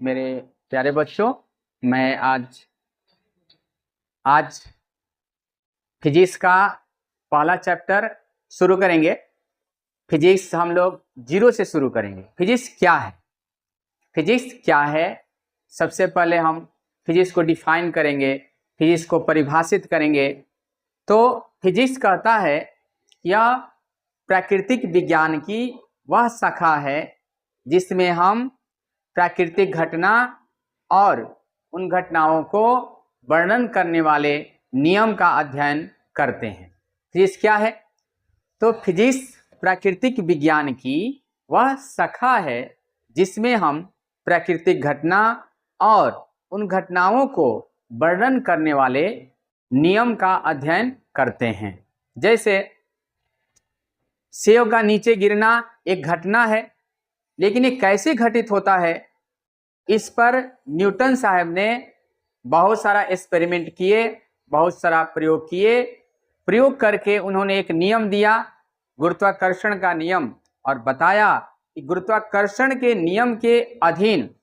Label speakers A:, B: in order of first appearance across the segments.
A: मेरे प्यारे बच्चों, मैं आज फिजिक्स का पहला चैप्टर शुरू करेंगे। फिजिक्स हम लोग जीरो से शुरू करेंगे। फिजिक्स क्या है? फिजिक्स क्या है, सबसे पहले हम फिजिक्स को डिफाइन करेंगे, फिजिक्स को परिभाषित करेंगे। तो फिजिक्स कहता है यह प्राकृतिक विज्ञान की वह शाखा है जिसमें हम प्राकृतिक घटना और उन घटनाओं को वर्णन करने वाले नियम का अध्ययन करते हैं। फिजिक्स क्या है? तो फिजिक्स प्राकृतिक विज्ञान की वह शाखा है जिसमें हम प्राकृतिक घटना और उन घटनाओं को वर्णन करने वाले नियम का अध्ययन करते हैं। जैसे सेव का नीचे गिरना एक घटना है, लेकिन ये कैसे घटित होता है, इस पर न्यूटन साहब ने बहुत सारा एक्सपेरिमेंट किए, बहुत सारा प्रयोग किए। प्रयोग करके उन्होंने एक नियम दिया, गुरुत्वाकर्षण का नियम, और बताया कि गुरुत्वाकर्षण के नियम के अधीन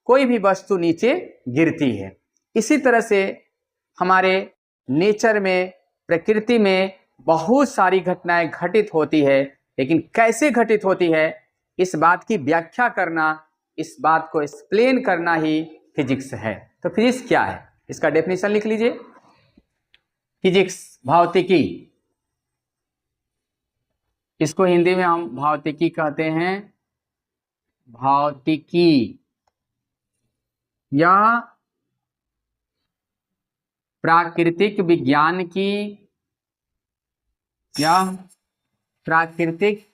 A: कोई भी वस्तु नीचे गिरती है। इसी तरह से हमारे नेचर में, प्रकृति में बहुत सारी घटनाएं घटित होती है, लेकिन कैसे घटित होती है इस बात की व्याख्या करना, इस बात को एक्सप्लेन करना ही फिजिक्स है। तो फिजिक्स क्या है, इसका डेफिनेशन लिख लीजिए। फिजिक्स भौतिकी, इसको हिंदी में हम भौतिकी कहते हैं। भौतिकी या प्राकृतिक विज्ञान की या प्राकृतिक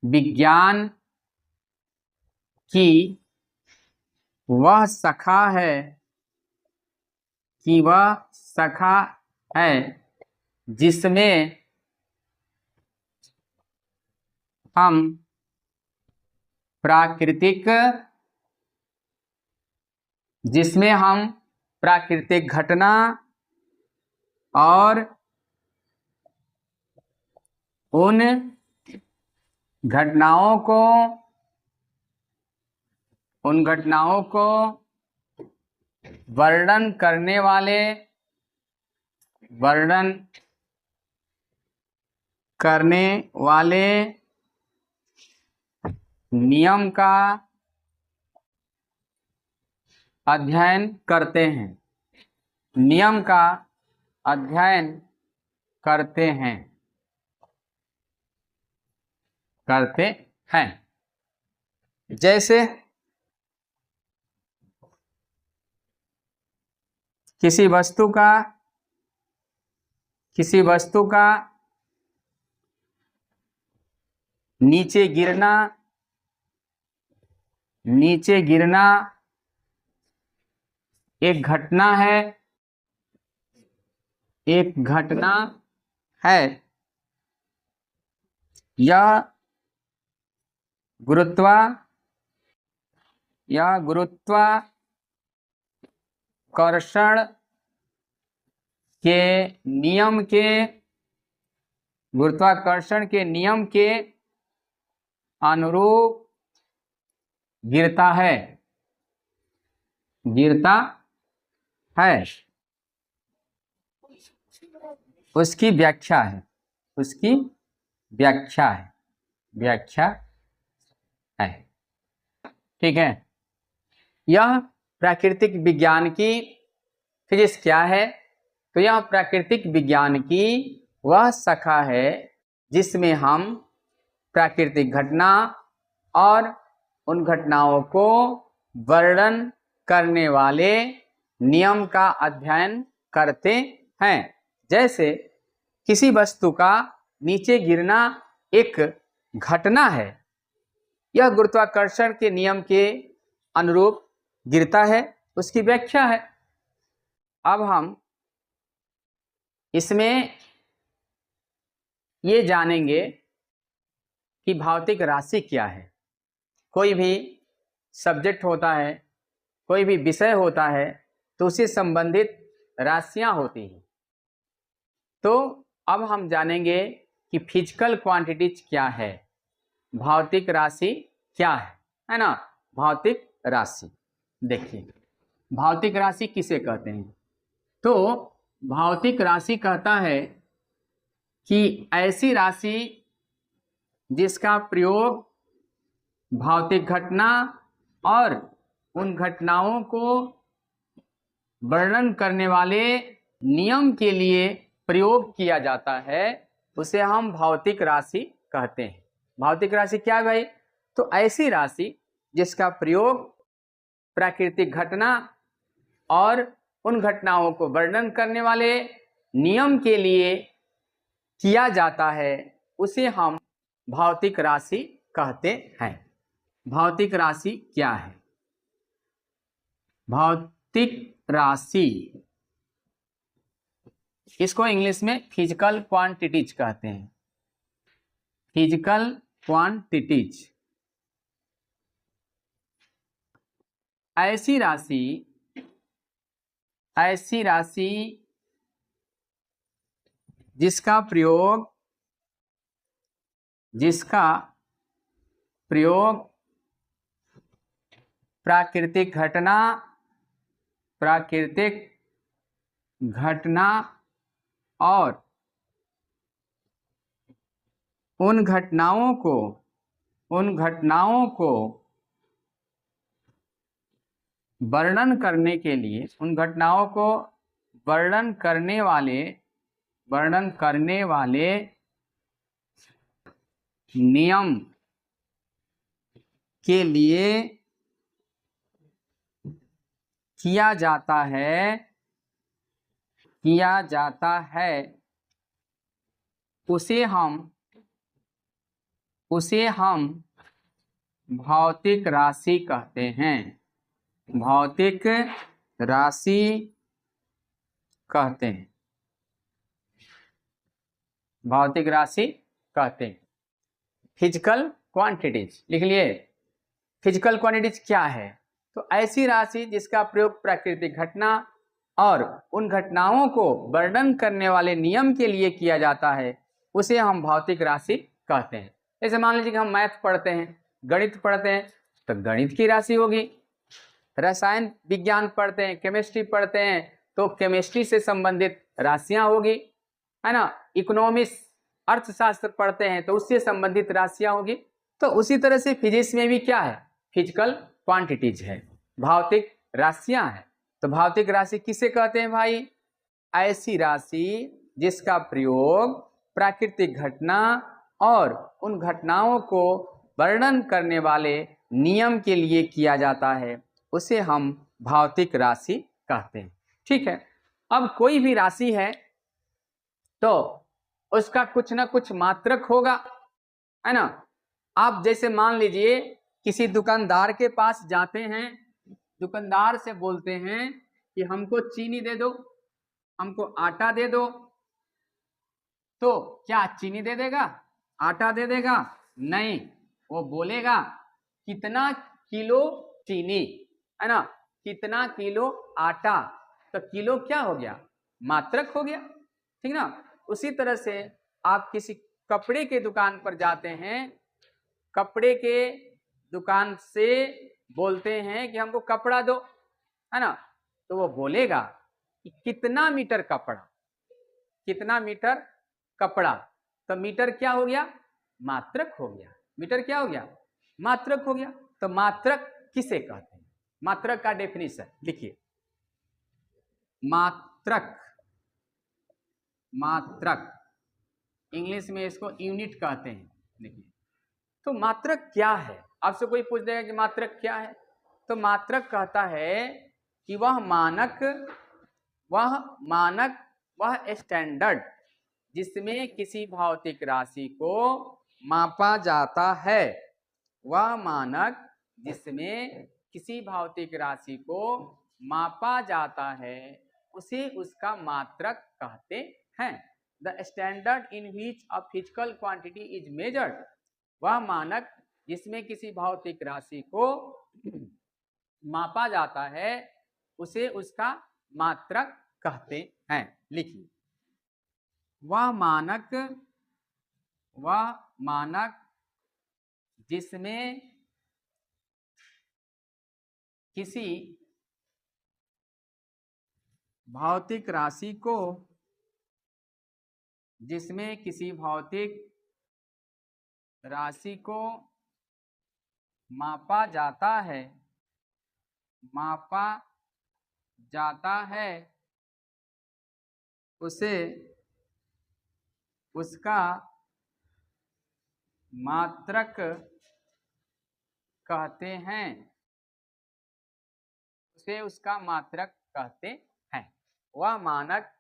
A: विज्ञान की वह शाखा है कि वह शाखा है जिसमें हम प्राकृतिक घटना और उन घटनाओं को वर्णन करने वाले नियम का अध्ययन करते हैं। नियम का अध्ययन करते हैं। जैसे किसी वस्तु का नीचे गिरना एक घटना है। यह गुरुत्वाकर्षण के नियम के अनुरूप गिरता है। उसकी व्याख्या है। ठीक है। यह प्राकृतिक विज्ञान की फिजिक्स क्या है? तो यह प्राकृतिक विज्ञान की वह शाखा है जिसमें हम प्राकृतिक घटना और उन घटनाओं को वर्णन करने वाले नियम का अध्ययन करते हैं। जैसे किसी वस्तु का नीचे गिरना एक घटना है, यह गुरुत्वाकर्षण के नियम के अनुरूप गिरता है, उसकी व्याख्या है। अब हम इसमें ये जानेंगे कि भौतिक राशि क्या है। कोई भी सब्जेक्ट होता है, कोई भी विषय होता है, तो उससे संबंधित राशियां होती हैं। तो अब हम जानेंगे कि फिजिकल क्वांटिटीज क्या है, भौतिक राशि क्या है ना? भौतिक राशि। देखिए भौतिक राशि किसे कहते हैं? तो भौतिक राशि कहता है कि ऐसी राशि जिसका प्रयोग भौतिक घटना और उन घटनाओं को वर्णन करने वाले नियम के लिए प्रयोग किया जाता है, उसे हम भौतिक राशि कहते हैं। भौतिक राशि क्या है भाई? तो ऐसी राशि जिसका प्रयोग प्राकृतिक घटना और उन घटनाओं को वर्णन करने वाले नियम के लिए किया जाता है, उसे हम भौतिक राशि कहते हैं। भौतिक राशि क्या है? भौतिक राशि, इसको इंग्लिश में फिजिकल क्वांटिटीज कहते हैं। Physical quantities. ऐसी राशि जिसका प्रयोग प्राकृतिक घटना और उन घटनाओं को वर्णन करने के लिए, उन घटनाओं को वर्णन करने वाले नियम के लिए किया जाता है, उसे हम भौतिक राशि कहते हैं। भौतिक राशि कहते हैं। भौतिक राशि कहते हैं। फिजिकल क्वांटिटीज लिख लिए। फिजिकल क्वांटिटीज क्या है? तो ऐसी राशि जिसका प्रयोग प्राकृतिक घटना और उन घटनाओं को वर्णन करने वाले नियम के लिए किया जाता है, उसे हम भौतिक राशि कहते हैं। जैसे मान लीजिए कि हम मैथ पढ़ते हैं, गणित पढ़ते हैं, तो गणित की राशि होगी। रसायन विज्ञान पढ़ते हैं, केमिस्ट्री पढ़ते हैं, तो केमिस्ट्री से संबंधित राशियां होगी, है ना। इकोनॉमिक्स अर्थशास्त्र पढ़ते हैं तो उससे संबंधित राशियां होगी। तो उसी तरह से फिजिक्स में भी क्या है? फिजिकल क्वांटिटीज है, भौतिक राशियां हैं। तो भौतिक राशि किसे कहते हैं भाई? ऐसी राशि जिसका प्रयोग प्राकृतिक घटना और उन घटनाओं को वर्णन करने वाले नियम के लिए किया जाता है, उसे हम भौतिक राशि कहते हैं। ठीक है। अब कोई भी राशि है तो उसका कुछ ना कुछ मात्रक होगा, है ना। आप जैसे मान लीजिए किसी दुकानदार के पास जाते हैं, दुकानदार से बोलते हैं कि हमको चीनी दे दो, हमको आटा दे दो, तो क्या चीनी दे देगा? आटा दे देगा? नहीं, वो बोलेगा कितना किलो चीनी, है ना, कितना किलो आटा। तो किलो क्या हो गया? मात्रक हो गया, ठीक ना। उसी तरह से आप किसी कपड़े के दुकान पर जाते हैं, कपड़े के दुकान से बोलते हैं कि हमको कपड़ा दो, है ना, तो वो बोलेगा कि कितना मीटर कपड़ा, कितना मीटर कपड़ा। तो मीटर क्या हो गया? मात्रक हो गया। मीटर क्या हो गया? मात्रक हो गया। तो मात्रक किसे कहते हैं? मात्रक का डेफिनेशन लिखिए। मात्रक इंग्लिश में इसको यूनिट कहते हैं। देखिए, तो मात्रक क्या है? आपसे कोई पूछ देगा कि मात्रक क्या है, तो मात्रक कहता है कि वह स्टैंडर्ड जिसमें किसी भौतिक राशि को मापा जाता है। वह मानक जिसमें किसी भौतिक राशि को मापा जाता है, उसे उसका मात्रक कहते हैं। The standard in which a physical quantity is measured. वह मानक जिसमें किसी भौतिक राशि को मापा जाता है, उसे उसका मात्रक कहते हैं। लिखिए, वह मानक जिसमें किसी भौतिक राशि को, जिसमें किसी भौतिक राशि को मापा जाता है, मापा जाता है, उसे उसका मात्रक कहते हैं, उसे उसका मात्रक कहते हैं। वह मानक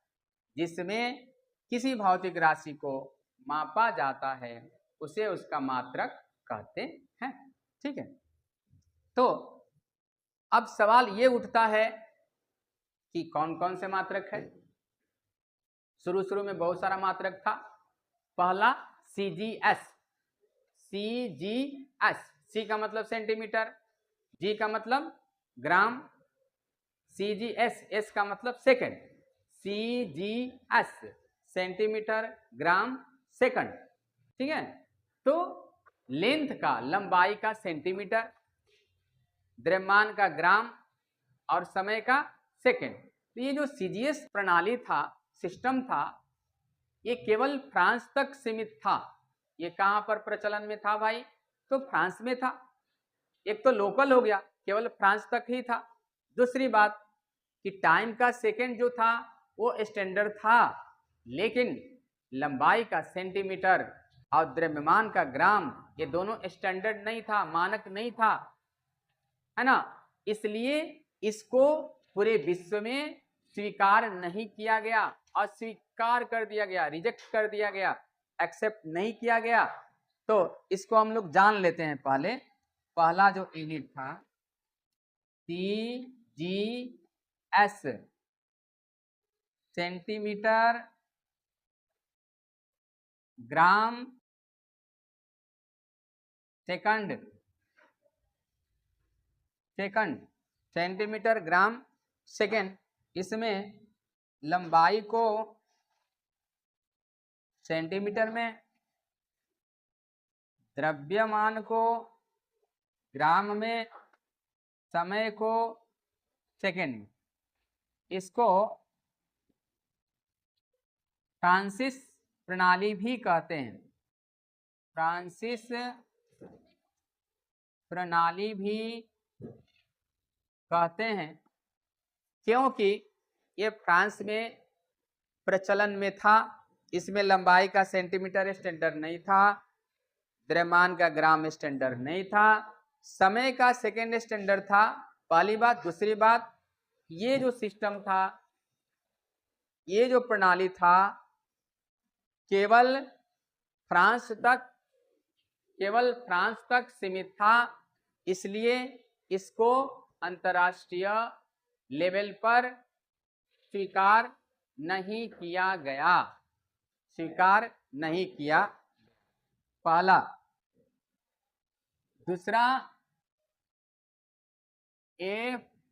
A: जिसमें किसी भौतिक राशि को मापा जाता है उसे उसका मात्रक कहते हैं। ठीक है, तो अब सवाल ये उठता है कि कौन कौन से मात्रक है। शुरू में बहुत सारा मात्रक था। पहला CGS, CGS, C का मतलब सेंटीमीटर, G का मतलब ग्राम, CGS, S का मतलब second, CGS centimetre gram second. ठीक है, तो लेंथ का, लंबाई का सेंटीमीटर, द्रव्यमान का ग्राम और समय का सेकंड। तो ये जो CGS प्रणाली था, सिस्टम था, ये केवल फ्रांस तक सीमित था। ये कहां पर प्रचलन में था भाई? तो फ्रांस में था। एक तो लोकल हो गया, केवल फ्रांस तक ही था। दूसरी बात कि टाइम का सेकंड जो था वो स्टैंडर्ड था, लेकिन लंबाई का सेंटीमीटर और द्रव्यमान का ग्राम ये दोनों स्टैंडर्ड नहीं था, मानक नहीं था, है ना। इसलिए इसको पूरे विश्व में स्वीकार नहीं किया गया, अस्वीकार कर दिया गया, रिजेक्ट कर दिया गया, एक्सेप्ट नहीं किया गया। तो इसको हम लोग जान लेते हैं। पहला जो यूनिट था CGS, centimetre gram second, centimetre gram second. इसमें लंबाई को सेंटीमीटर में, द्रव्यमान को ग्राम में, समय को सेकंड में। इसको फ्रांसिस प्रणाली भी कहते हैं, फ्रांसिस प्रणाली भी कहते हैं, क्योंकि ये फ्रांस में प्रचलन में था। इसमें लंबाई का सेंटीमीटर स्टैंडर्ड नहीं था, द्रव्यमान का ग्राम स्टैंडर्ड नहीं था, समय का सेकंड स्टैंडर्ड था, पहली बात। दूसरी बात, ये जो सिस्टम था, ये जो प्रणाली था, केवल फ्रांस तक सीमित था। इसलिए इसको अंतर्राष्ट्रीय लेवल पर स्वीकार नहीं किया गया, स्वीकार नहीं किया, पहला। दूसरा, FPS,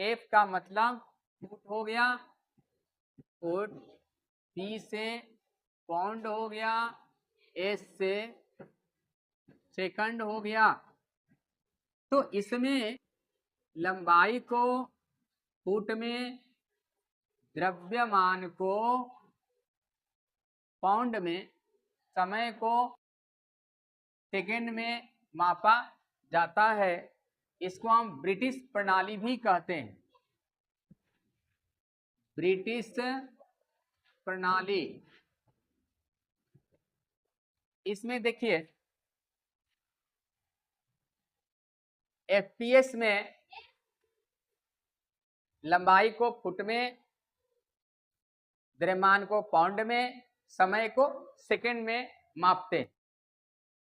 A: F का मतलब फुट हो गया, फुट, P से पाउंड हो गया, S से सेकंड हो गया। तो इसमें लंबाई को फुट में, द्रव्यमान को पाउंड में, समय को सेकंड में मापा जाता है। इसको हम ब्रिटिश प्रणाली भी कहते हैं, ब्रिटिश प्रणाली। इसमें देखिए FPS में लंबाई को फुट में, द्रव्यमान को पाउंड में, समय को सेकंड में मापते।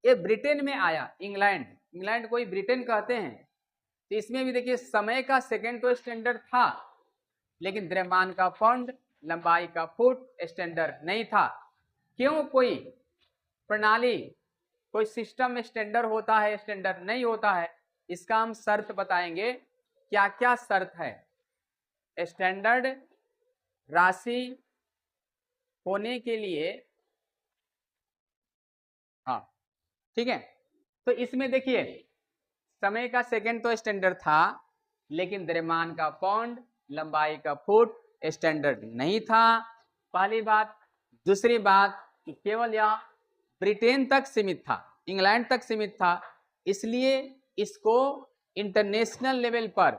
A: ये ब्रिटेन में आया, इंग्लैंड को ही ब्रिटेन कहते हैं। तो इसमें भी देखिए समय का सेकंड तो स्टैंडर्ड था, लेकिन द्रव्यमान का पाउंड, लंबाई का फुट स्टैंडर्ड नहीं था। क्यों? कोई प्रणाली, कोई सिस्टम स्टैंडर्ड होता है, स्टैंडर्ड नहीं होता है। इसका हम शर्त बताएंगे। क्या क्या शर्त है? स्टैंडर्ड राशि होने के लिए, हाँ ठीक है। तो इसमें देखिए समय का सेकंड तो स्टैंडर्ड था, लेकिन द्रव्यमान का पाउंड, लंबाई का फुट स्टैंडर्ड नहीं था, पहली बात। दूसरी बात कि केवल यह ब्रिटेन तक सीमित था, इंग्लैंड तक सीमित था, इसलिए इसको इंटरनेशनल लेवल पर,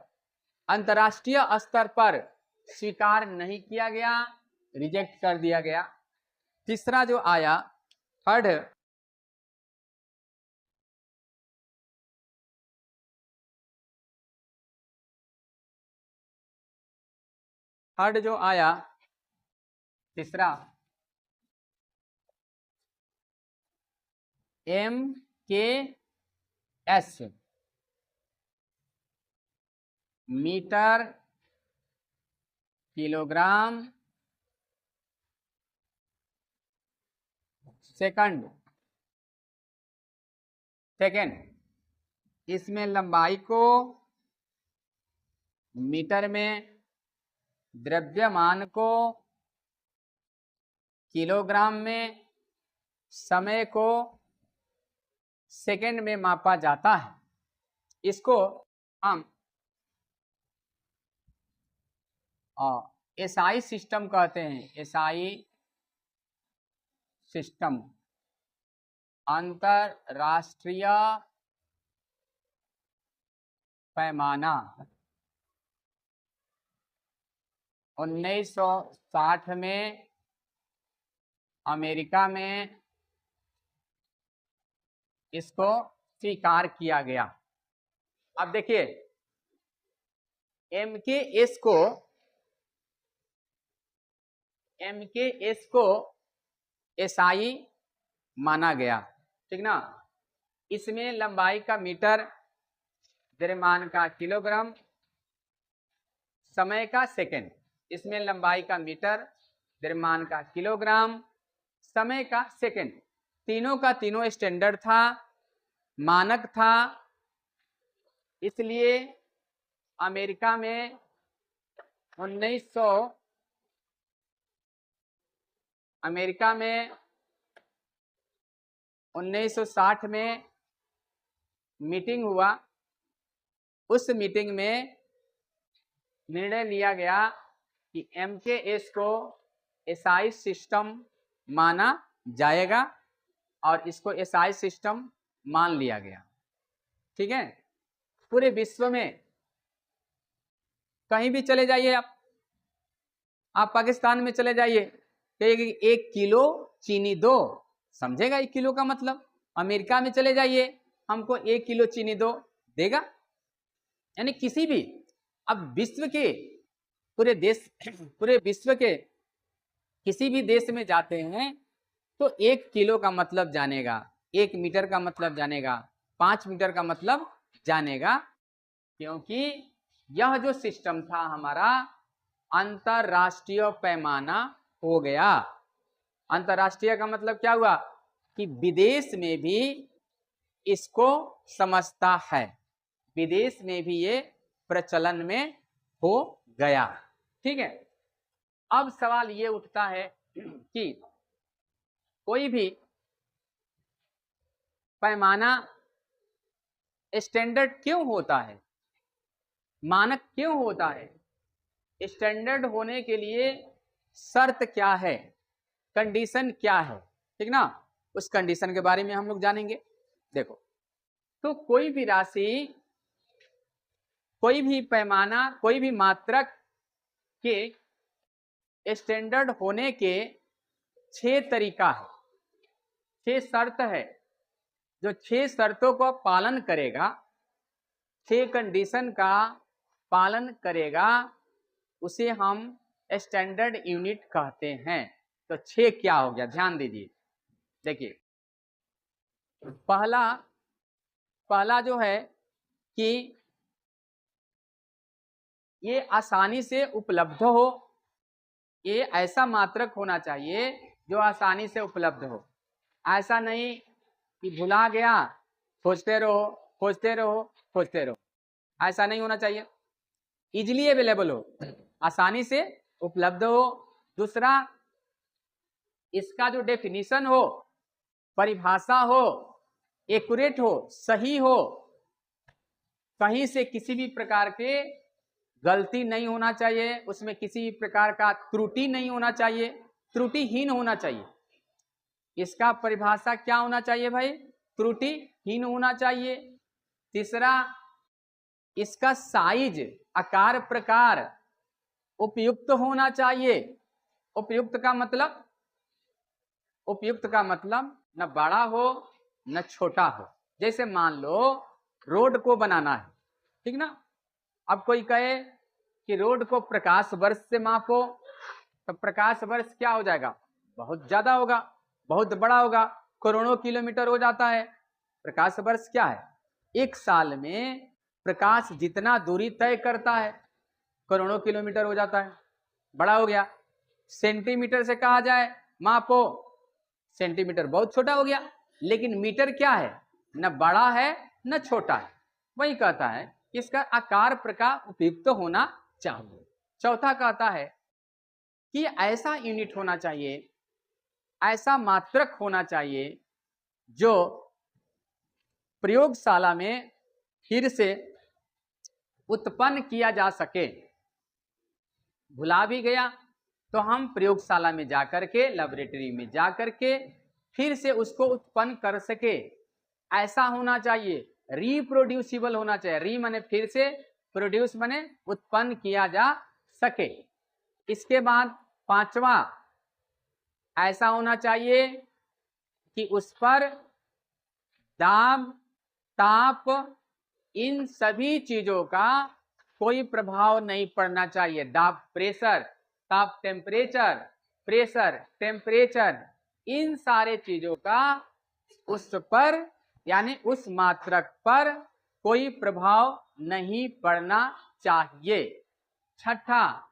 A: अंतर्राष्ट्रीय स्तर पर स्वीकार नहीं किया गया, रिजेक्ट कर दिया गया। तीसरा जो आया थर्ड जो आया तीसरा MKS, मीटर किलोग्राम सेकंड। इसमें लंबाई को मीटर में, द्रव्यमान को किलोग्राम में, समय को सेकंड में मापा जाता है। इसको हम एसआई सिस्टम कहते हैं। एसआई सिस्टम, अंतरराष्ट्रीय पैमाना। 1960 में अमेरिका में इसको स्वीकार किया गया। अब देखिए MKS को एसआई माना गया, ठीक ना। इसमें लंबाई का मीटर, द्रव्यमान का किलोग्राम, समय का सेकंड। इसमें लंबाई का मीटर, द्रव्यमान का किलोग्राम, समय का सेकंड, तीनों का तीनों स्टैंडर्ड था, मानक था। इसलिए अमेरिका में 1960 में मीटिंग हुआ। उस मीटिंग में निर्णय लिया गया कि MKS को एसआई सिस्टम माना जाएगा और इसको एसआई सिस्टम मान लिया गया, ठीक है। पूरे विश्व में कहीं भी चले जाइए आप पाकिस्तान में चले जाइए, कहेगी 1 किलो चीनी दो, समझेगा 1 किलो का मतलब। अमेरिका में चले जाइए, हमको 1 किलो चीनी दो, देगा। यानी किसी भी, अब विश्व के पूरे विश्व के किसी भी देश में जाते हैं तो 1 किलो का मतलब जानेगा, 1 मीटर का मतलब जानेगा, 5 मीटर का मतलब जानेगा, क्योंकि यह जो सिस्टम था हमारा अंतरराष्ट्रीय पैमाना हो गया। अंतरराष्ट्रीय का मतलब क्या हुआ कि विदेश में भी इसको समझता है, विदेश में भी ये प्रचलन में हो गया, ठीक है। अब सवाल ये उठता है कि कोई भी पैमाना स्टैंडर्ड क्यों होता है, मानक क्यों होता है? स्टैंडर्ड होने के लिए शर्त क्या है, कंडीशन क्या है, ठीक ना। उस कंडीशन के बारे में हम लोग जानेंगे। देखो, तो कोई भी राशि, कोई भी पैमाना, कोई भी मात्रक के स्टैंडर्ड होने के 6 तरीका है, 6 शर्त है। जो 6 शर्तों का पालन करेगा, 6 कंडीशन का पालन करेगा, उसे हम स्टैंडर्ड यूनिट कहते हैं। तो 6 क्या हो गया, ध्यान दीजिए। देखिए, पहला जो है कि ये आसानी से उपलब्ध हो। ये ऐसा मात्रक होना चाहिए जो आसानी से उपलब्ध हो। ऐसा नहीं कि भुला गया, खोजते रहो खोजते रहो खोजते रहो, ऐसा नहीं होना चाहिए। इजीली अवेलेबल हो, आसानी से उपलब्ध हो। दूसरा, इसका जो डेफिनेशन हो, परिभाषा हो, एक्यूरेट हो, सही हो, कहीं से किसी भी प्रकार के गलती नहीं होना चाहिए, उसमें किसी भी प्रकार का त्रुटि नहीं होना चाहिए, त्रुटिहीन होना चाहिए। इसका परिभाषा क्या होना चाहिए भाई? त्रुटिहीन होना चाहिए। तीसरा, इसका साइज, आकार प्रकार उपयुक्त होना चाहिए। उपयुक्त का मतलब, उपयुक्त का मतलब न बड़ा हो न छोटा हो। जैसे मान लो रोड को बनाना है, ठीक ना, अब कोई कहे कि रोड को प्रकाश वर्ष से मापो, तो प्रकाश वर्ष क्या हो जाएगा? बहुत ज्यादा होगा, बहुत बड़ा होगा, करोड़ों किलोमीटर हो जाता है। प्रकाश वर्ष क्या है? एक साल में प्रकाश जितना दूरी तय करता है करोड़ों किलोमीटर हो जाता है, बड़ा हो गया। सेंटीमीटर से कहा जाए मापो, सेंटीमीटर बहुत छोटा हो गया। लेकिन मीटर क्या है? न बड़ा है न छोटा है। वही कहता है इसका आकार प्रकार उपयुक्त होना चाहिए। चौथा कहता है कि ऐसा यूनिट होना चाहिए, ऐसा मात्रक होना चाहिए जो प्रयोगशाला में फिर से उत्पन्न किया जा सके। भुला भी गया तो हम प्रयोगशाला में जाकर के, लैबोरेटरी में जाकर के फिर से उसको उत्पन्न कर सके, ऐसा होना चाहिए। रिप्रोड्यूसिबल होना चाहिए। री माने फिर से, प्रोड्यूस माने उत्पन्न किया जा सके। इसके बाद पांचवा, ऐसा होना चाहिए कि उस पर दाब, ताप, इन सभी चीजों का कोई प्रभाव नहीं पड़ना चाहिए। दाब प्रेशर, ताप टेम्परेचर, प्रेशर टेम्परेचर, इन सारे चीजों का उस पर यानी उस मात्रक पर कोई प्रभाव नहीं पड़ना चाहिए। छठा,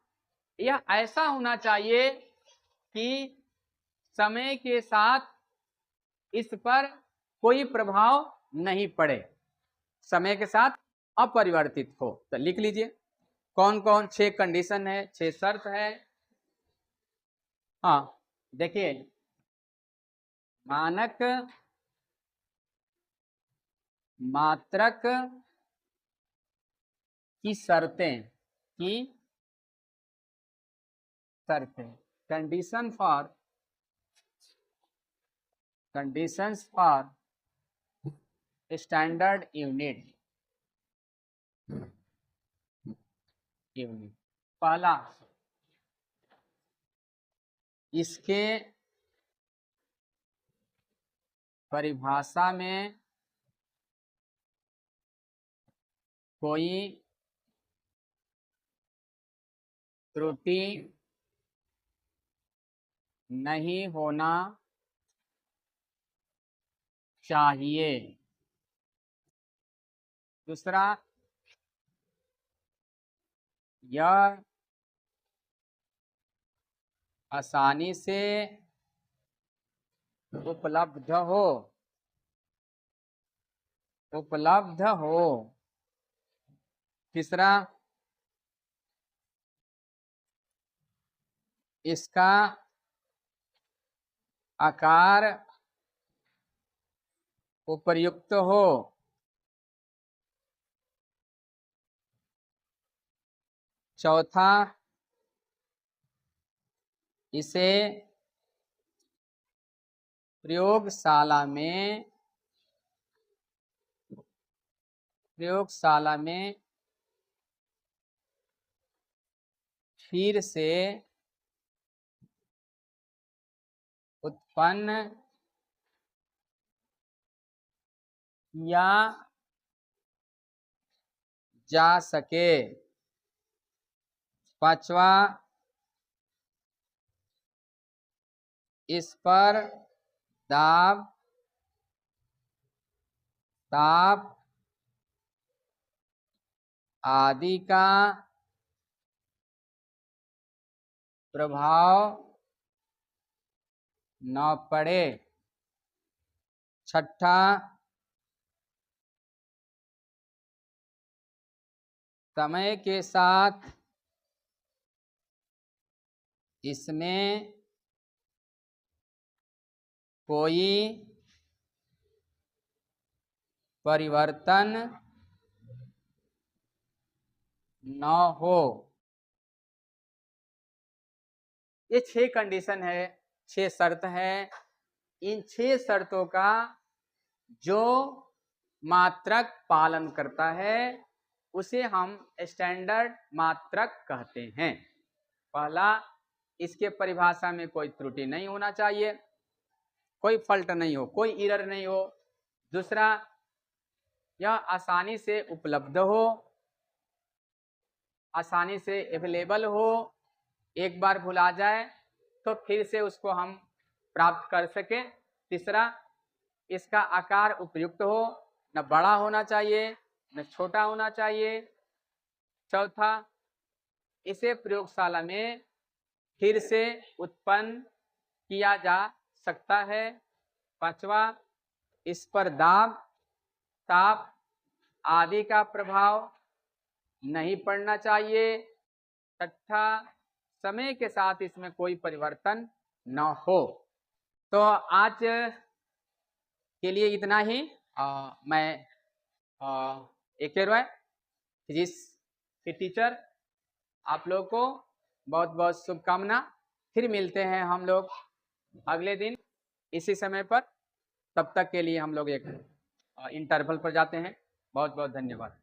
A: यह ऐसा होना चाहिए कि समय के साथ इस पर कोई प्रभाव नहीं पड़े, समय के साथ अपरिवर्तित हो। तो लिख लीजिए कौन कौन 6 कंडीशन है, 6 शर्त है। हाँ देखिए, मानक मात्रक की शर्तें, condition for, conditions for standard unit. पहला, इसके परिभाषा में कोई त्रुटि नहीं होना चाहिए। दूसरा, यह आसानी से उपलब्ध हो, उपलब्ध हो। तीसरा, इसका आकार उपयुक्त हो। चौथा, इसे प्रयोगशाला में फिर से उत्पन्न किया जा सके। पांचवा, इस पर दाब, ताप आदि का प्रभाव न पड़े। छठा, समय के साथ इसमें कोई परिवर्तन न हो। ये 6 कंडीशन है, 6 शर्त है। इन 6 शर्तों का जो मात्रक पालन करता है उसे हम स्टैंडर्ड मात्रक कहते हैं। पहला, इसके परिभाषा में कोई त्रुटि नहीं होना चाहिए, कोई फॉल्ट नहीं हो, कोई एरर नहीं हो। दूसरा, यह आसानी से उपलब्ध हो, आसानी से अवेलेबल हो, एक बार भुला जाए तो फिर से उसको हम प्राप्त कर सकें। तीसरा, इसका आकार उपयुक्त हो, न बड़ा होना चाहिए न छोटा होना चाहिए। चौथा, इसे प्रयोगशाला में फिर से उत्पन्न किया जा सकता है। पांचवा, इस पर दाब, ताप आदि का प्रभाव नहीं पड़ना चाहिए। छठा, समय के साथ इसमें कोई परिवर्तन न हो। तो आज के लिए इतना ही। मैं AK रॉय, फिजिक्स के टीचर, आप लोग को बहुत बहुत शुभकामना। फिर मिलते हैं हम लोग अगले दिन इसी समय पर। तब तक के लिए हम लोग एक इंटरवल पर जाते हैं। बहुत बहुत धन्यवाद।